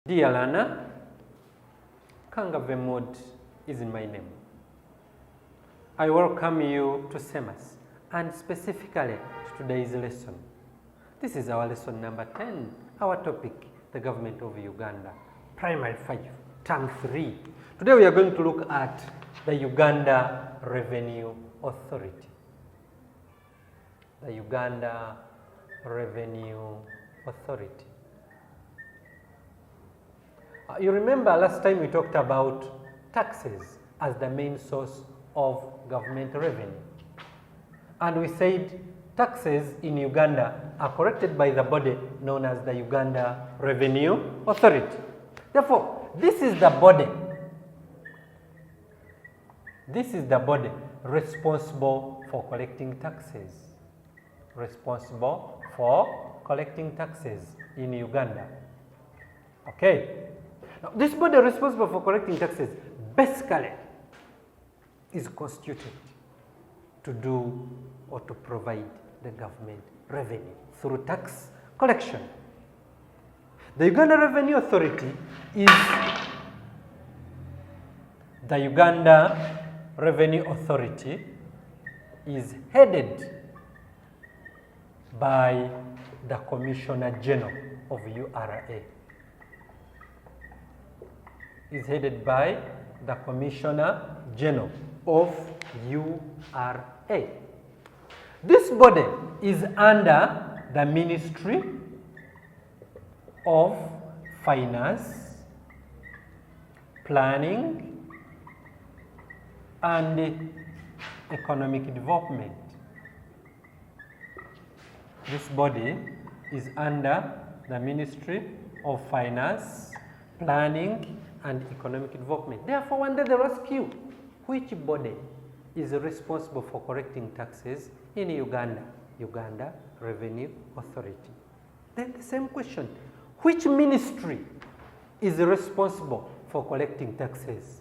Dear learner, Kangavemod is my name. I welcome you to SEMAS and specifically to today's lesson. This is our lesson number 10, our topic, the government of Uganda, primary 5, term 3. Today we are going to look at the Uganda Revenue Authority. The Uganda Revenue Authority. You remember last time we talked about taxes as the main source of government revenue. And we said taxes in Uganda are collected by the body known as the Uganda Revenue Authority. Therefore, this is the body responsible for collecting taxes. Responsible for collecting taxes in Uganda. Okay. Now, this body responsible for collecting taxes basically is constituted to do or to provide the government revenue through tax collection. The Uganda Revenue Authority is headed by the Commissioner General of URA. Is headed by the Commissioner General of URA. This body is under the Ministry of Finance, Planning, and Economic Development. This body is under the Ministry of Finance, Planning, and Economic Development. Therefore, when they ask you, which body is responsible for collecting taxes in Uganda? Uganda Revenue Authority. Then the same question, which ministry is responsible for collecting taxes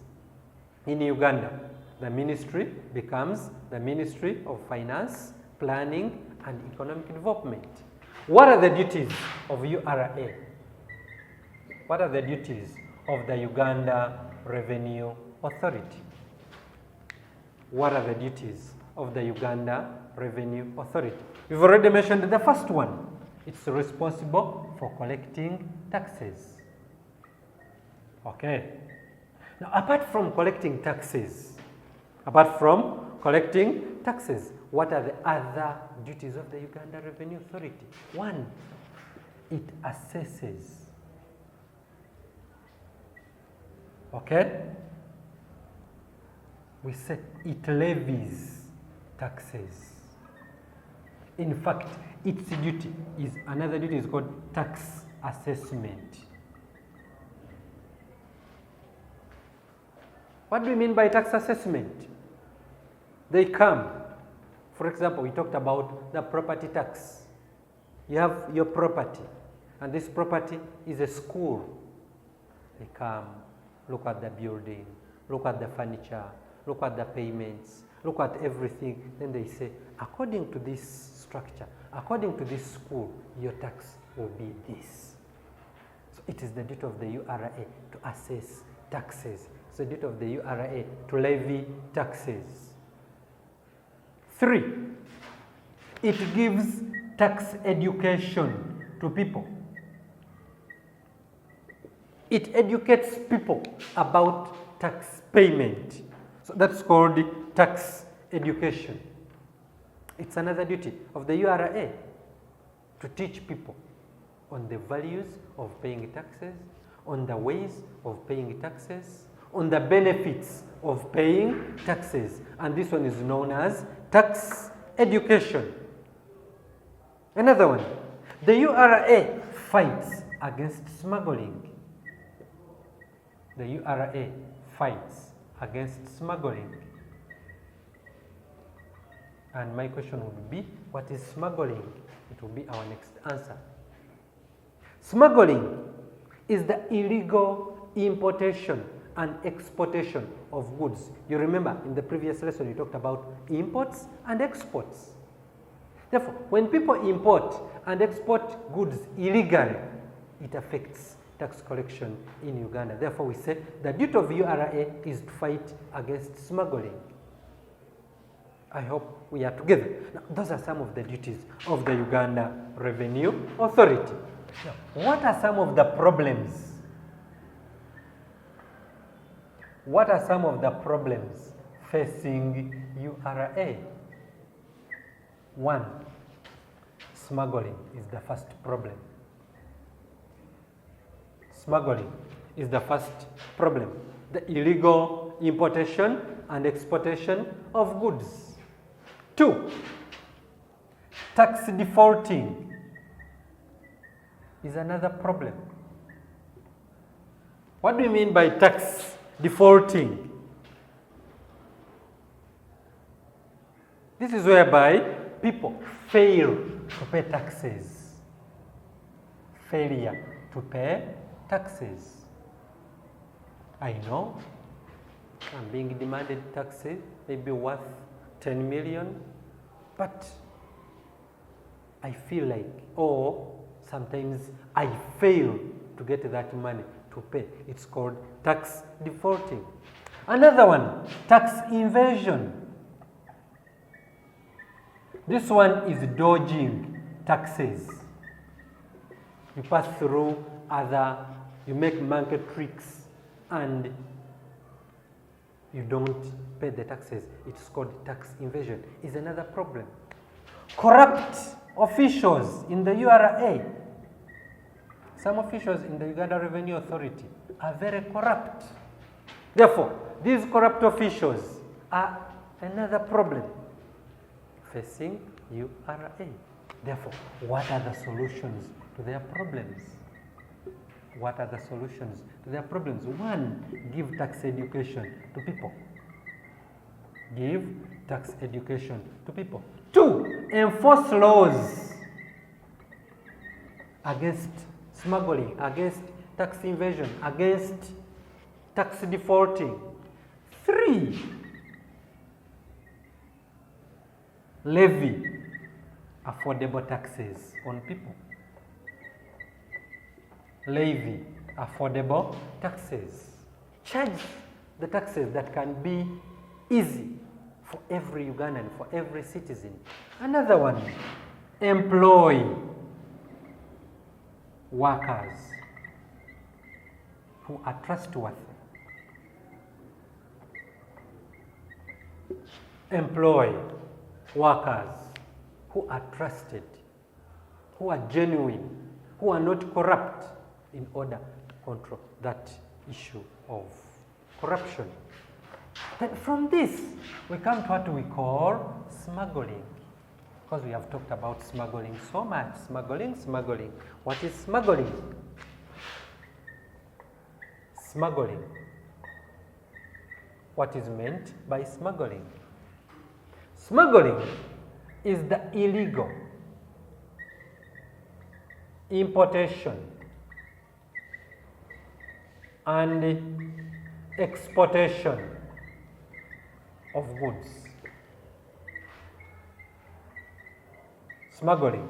in Uganda? The ministry becomes the Ministry of Finance, Planning, and Economic Development. What are the duties of URA? What are the duties of the Uganda Revenue Authority? What are the duties of the Uganda Revenue Authority? We've already mentioned the first one. It's responsible for collecting taxes. Okay. Now, apart from collecting taxes, what are the other duties of the Uganda Revenue Authority? One, it assesses. Okay? We say it levies taxes. In fact, its duty is, another duty is called tax assessment. What do we mean by tax assessment? They come, for example, we talked about the property tax. You have your property, and this property is a school. They come, look at the building, look at the furniture, look at the payments, look at everything. Then they say, according to this structure, according to this school, your tax will be this. So it is the duty of the URA to assess taxes. It's the duty of the URA to levy taxes. 3, it gives tax education to people. It educates people about tax payment. So that's called tax education. It's another duty of the URA to teach people on the values of paying taxes, on the ways of paying taxes, on the benefits of paying taxes. And this one is known as tax education. Another one, the URA fights against smuggling. The URA fights against smuggling. And my question would be, what is smuggling? It will be our next answer. Smuggling is the illegal importation and exportation of goods. You remember in the previous lesson we talked about imports and exports. Therefore, when people import and export goods illegally, it affects tax collection in Uganda. Therefore, we say the duty of URA is to fight against smuggling. I hope we are together. Now, those are some of the duties of the Uganda Revenue Authority. Now, what are some of the problems? What are some of the problems facing URA? One, smuggling is the first problem. Smuggling is the first problem. The illegal importation and exportation of goods. Two, tax defaulting is another problem. What do you mean by tax defaulting? This is whereby people fail to pay taxes. Failure to pay taxes. I know I'm being demanded taxes, maybe worth 10 million, but I feel like, or sometimes I fail to get that money to pay. It's called tax defaulting. Another one, tax evasion. This one is dodging taxes. You pass through you make market tricks and you don't pay the taxes. It's called tax evasion. Is another problem. Corrupt officials in the URA. Some officials in the Uganda Revenue Authority are very corrupt. Therefore, these corrupt officials are another problem facing URA. Therefore, what are the solutions to their problems? What are the solutions to their problems? One, give tax education to people. Give tax education to people. Two, enforce laws against smuggling, against tax evasion, against tax defaulting. Three, levy affordable taxes on people. Levy affordable taxes. Charge the taxes that can be easy for every Ugandan, for every citizen. Another one, employ workers who are trustworthy. Employ workers who are trusted, who are genuine, who are not corrupt, in order to control that issue of corruption. Then from this, we come to what we call smuggling. Because we have talked about smuggling so much. Smuggling. What is smuggling? Smuggling. What is meant by smuggling? Smuggling is the illegal importation and exportation of goods. Smuggling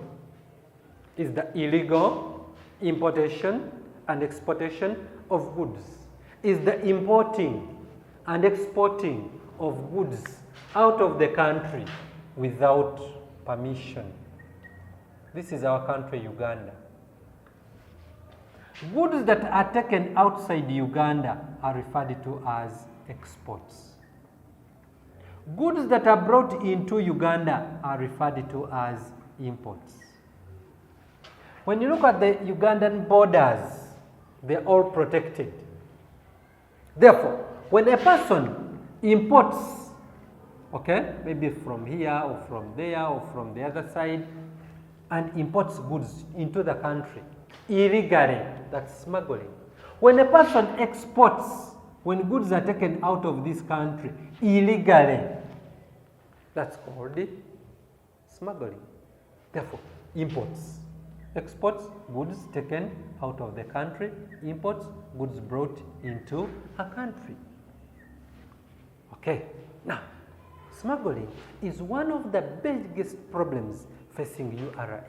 is the illegal importation and exportation of goods. Is the importing and exporting of goods out of the country without permission. This is our country, Uganda. Goods that are taken outside Uganda are referred to as exports. Goods that are brought into Uganda are referred to as imports. When you look at the Ugandan borders, they're all protected. Therefore, when a person imports, okay, maybe from here or from there or from the other side, and imports goods into the country illegally, that's smuggling. When a person exports, when goods are taken out of this country illegally, that's called smuggling. Therefore, imports, exports, goods taken out of the country, imports, goods brought into a country. Okay, now, smuggling is one of the biggest problems facing URA.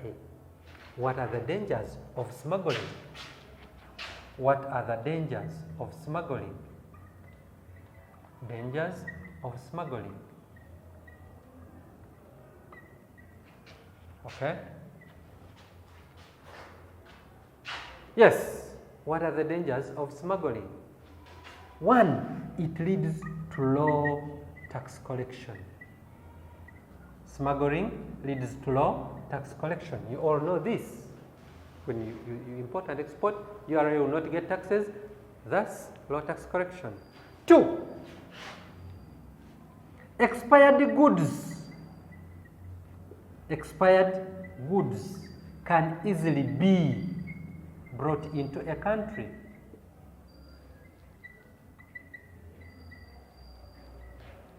What are the dangers of smuggling? What are the dangers of smuggling? Dangers of smuggling. Okay? Yes, what are the dangers of smuggling? One, it leads to low tax collection. Smuggling leads to low tax collection. You all know this. When you import and export, you will not get taxes, thus low tax collection. Two, expired goods. Expired goods can easily be brought into a country.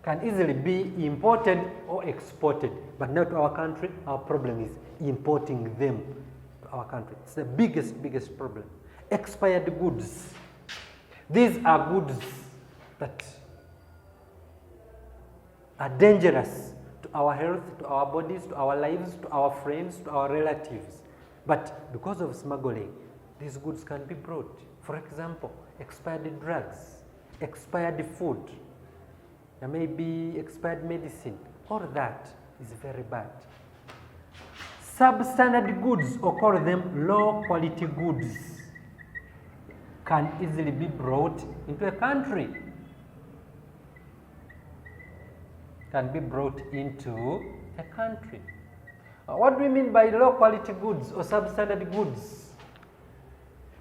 Can easily be imported or exported, but not to our country. Our problem is importing them to our country. It's the biggest problem. Expired goods. These are goods that are dangerous to our health, to our bodies, to our lives, to our friends, to our relatives. But because of smuggling, these goods can be brought. For example, expired drugs, expired food, there may be expired medicine. All that is very bad. Substandard goods, or call them low quality goods, can easily be brought into a country. Can be brought into a country. What do we mean by low quality goods or substandard goods?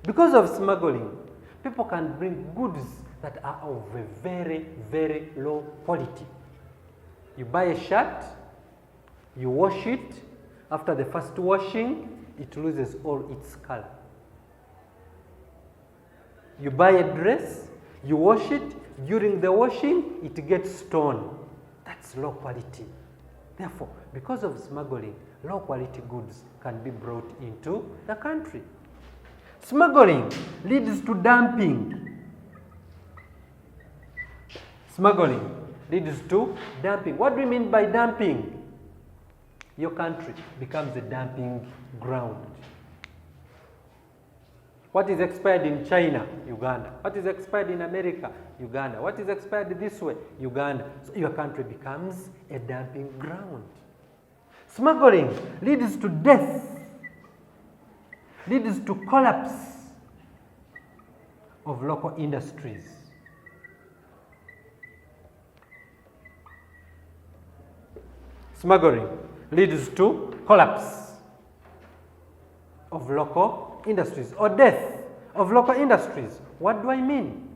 Because of smuggling, people can bring goods that are of a very low quality. You buy a shirt, you wash it. After the first washing, it loses all its color. You buy a dress, you wash it. During the washing, it gets torn. That's low quality. Therefore, because of smuggling, low quality goods can be brought into the country. Smuggling leads to dumping. Smuggling leads to dumping. What do we mean by dumping? Your country becomes a dumping ground. What is expired in China? Uganda. What is expired in America? Uganda. What is expired this way? Uganda. So your country becomes a dumping ground. Smuggling leads to death, leads to collapse of local industries. Smuggling leads to collapse of local industries or death of local industries. What do I mean?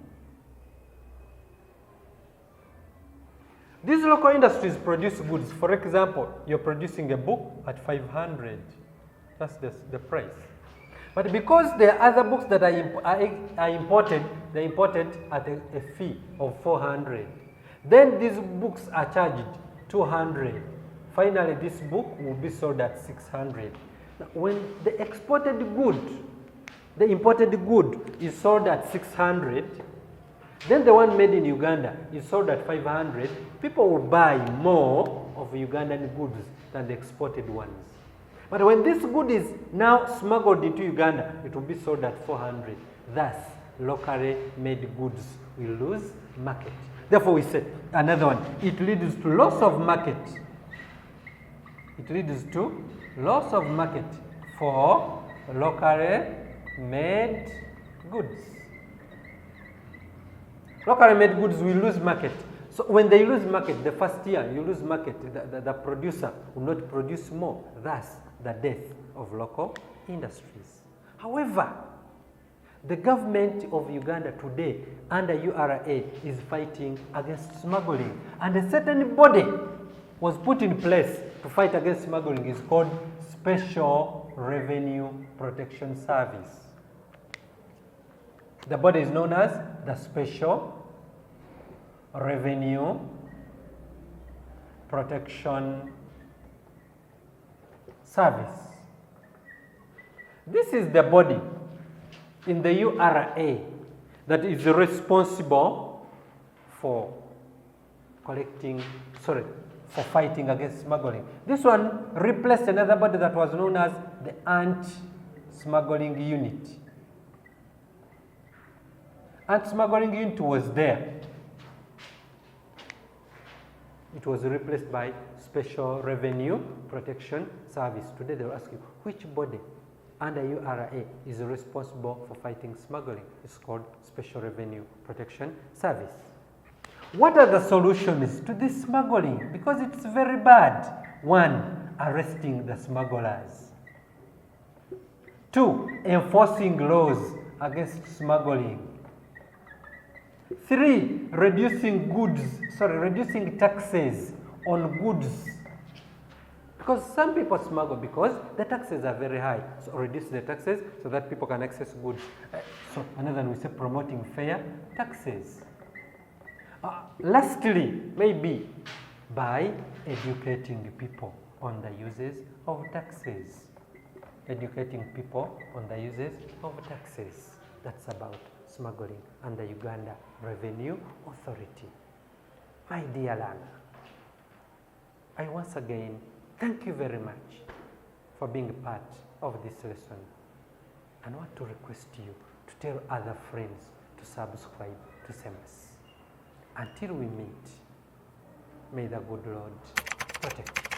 These local industries produce goods. For example, you're producing a book at 500. That's the price. But because there are other books that are imported, they're imported at a fee of 400. Then these books are charged 200. Finally, this book will be sold at 600. Now, when the exported good, the imported good is sold at 600, then the one made in Uganda is sold at 500, people will buy more of Ugandan goods than the exported ones. But when this good is now smuggled into Uganda, it will be sold at 400. Thus, locally made goods will lose market. Therefore, we say another one, it leads to loss of market. It leads to loss of market for locally made goods. Locally made goods will lose market. So when they lose market, the first year you lose market, the producer will not produce more. Thus, the death of local industries. However, the government of Uganda today, under URA, is fighting against smuggling. And a certain body was put in place to fight against smuggling. It's called Special Revenue Protection Service. The body is known as the Special Revenue Protection Service. This is the body in the URA that is responsible for for fighting against smuggling. This one replaced another body that was known as the Anti-Smuggling Unit. Anti-smuggling unit was there. It was replaced by Special Revenue Protection Service. Today they will ask you, which body under URA is responsible for fighting smuggling? It's called Special Revenue Protection Service. What are the solutions to this smuggling? Because it's very bad. 1, arresting the smugglers. 2, enforcing laws against smuggling. 3, reducing taxes on goods. Because some people smuggle because the taxes are very high. So reduce the taxes so that people can access goods. So another we say promoting fair taxes. Lastly, maybe by educating people on the uses of taxes. Educating people on the uses of taxes. That's about smuggling and the Uganda Revenue Authority. My dear learner, I once again thank you very much for being a part of this lesson, and I want to request you to tell other friends to subscribe to SEMAS. Until we meet, may the good Lord protect you.